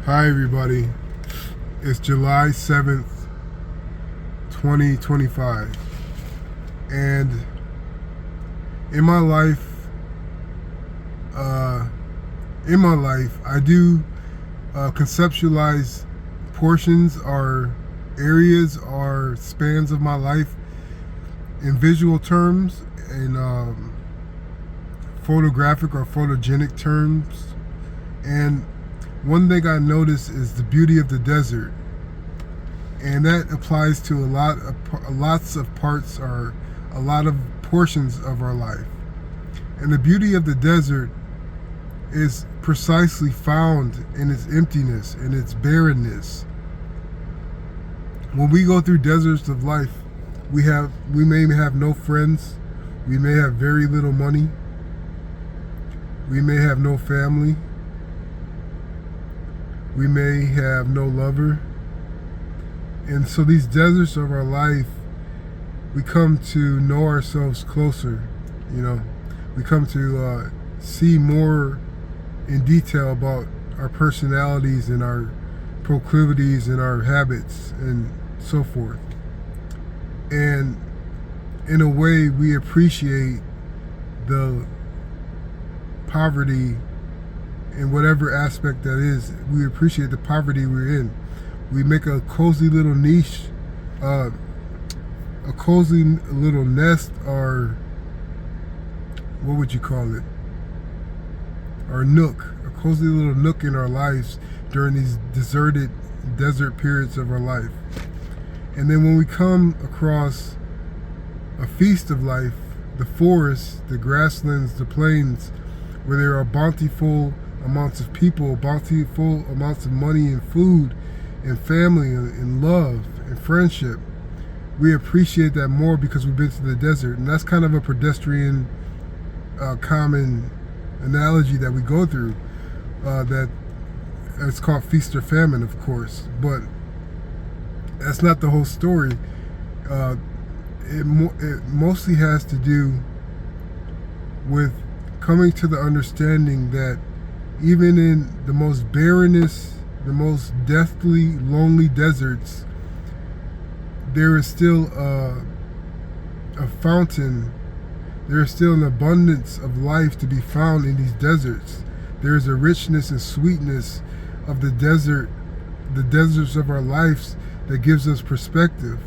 Hi everybody, it's July 7th, 2025, and in my life, I do conceptualize portions or areas or spans of my life in visual terms, in photographic or photogenic terms, and one thing I notice is the beauty of the desert, and that applies to lots of parts or a lot of portions of our life. And the beauty of the desert is precisely found in its emptiness and its barrenness. When we go through deserts of life, we may have no friends, we may have very little money, we may have no family, we may have no lover. And so these deserts of our life, we come to know ourselves closer. We come to see more in detail about our personalities and our proclivities and our habits and so forth. And in a way, we appreciate the poverty in whatever aspect that is. We appreciate the poverty we're in. We make a cozy little niche, a cozy little nest, or what would you call it? Our nook, a cozy little nook in our lives during these desert periods of our life. And then when we come across a feast of life, the forests, the grasslands, the plains, where there are bountiful amounts of people, bountiful amounts of money and food and family and love and friendship, we appreciate that more because we've been to the desert. And that's kind of a pedestrian common analogy that we go through, that it's called feast or famine, of course, but that's not the whole story. It mostly has to do with coming to the understanding that even in the most barrenness, the most deathly, lonely deserts, there is still a fountain. There is still an abundance of life to be found in these deserts. There is a richness and sweetness of the deserts of our lives, that gives us perspective,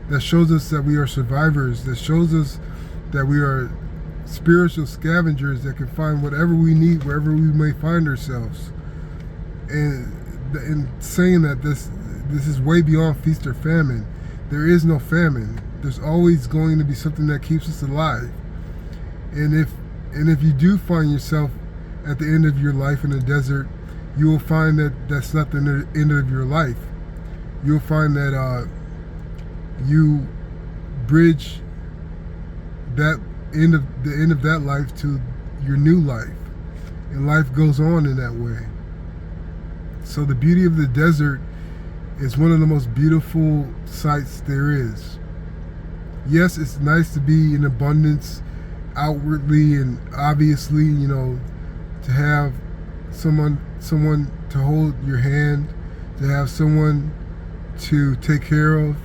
that shows us that we are survivors, that shows us that we are spiritual scavengers that can find whatever we need wherever we may find ourselves. And in saying that this is way beyond feast or famine. There is no famine. There's always going to be something that keeps us alive. And if you do find yourself at the end of your life in a desert, you will find that that's not the end of your life. You'll find that you bridge the end of that life to your new life, and life goes on in that way. So the beauty of the desert is one of the most beautiful sights there is. Yes, it's nice to be in abundance outwardly and obviously, to have someone to hold your hand, to have someone to take care of,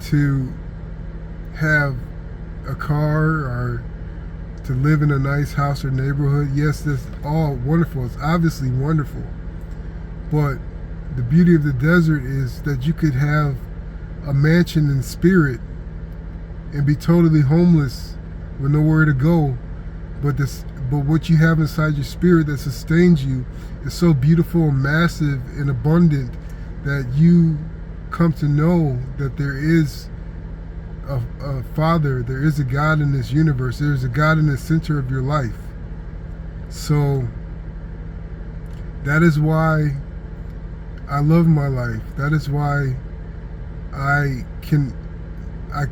to have a car, or to live in a nice house or neighborhood. Yes, that's all wonderful. It's obviously wonderful. But the beauty of the desert is that you could have a mansion in spirit and be totally homeless with nowhere to go. But what you have inside your spirit that sustains you is so beautiful and massive and abundant that you come to know that there is a Father, there is a God in this universe, there is a God in the center of your life. So that is why I love my life. That is why I can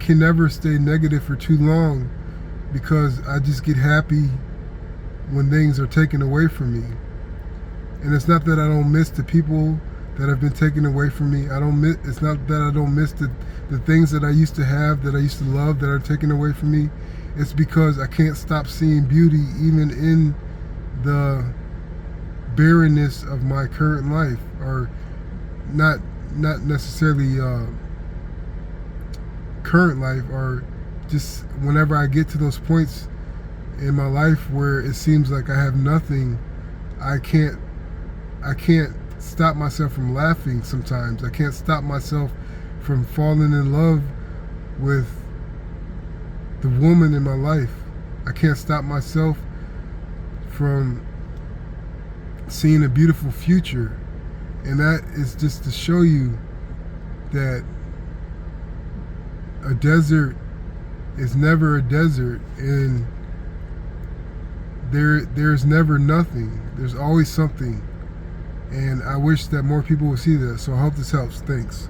never stay negative for too long, because I just get happy when things are taken away from me. And it's not that I don't miss the people that have been taken away from me. It's not that I don't miss the things that I used to have, that I used to love, that are taken away from me. It's because I can't stop seeing beauty even in the barrenness of my current life, or not necessarily current life, or just whenever I get to those points in my life where it seems like I have nothing, I can't stop myself from laughing sometimes. I can't stop myself from falling in love with the woman in my life. I can't stop myself from seeing a beautiful future. And that is just to show you that a desert is never a desert, and there's never nothing. There's always something. And I wish that more people would see that. So I hope this helps. Thanks.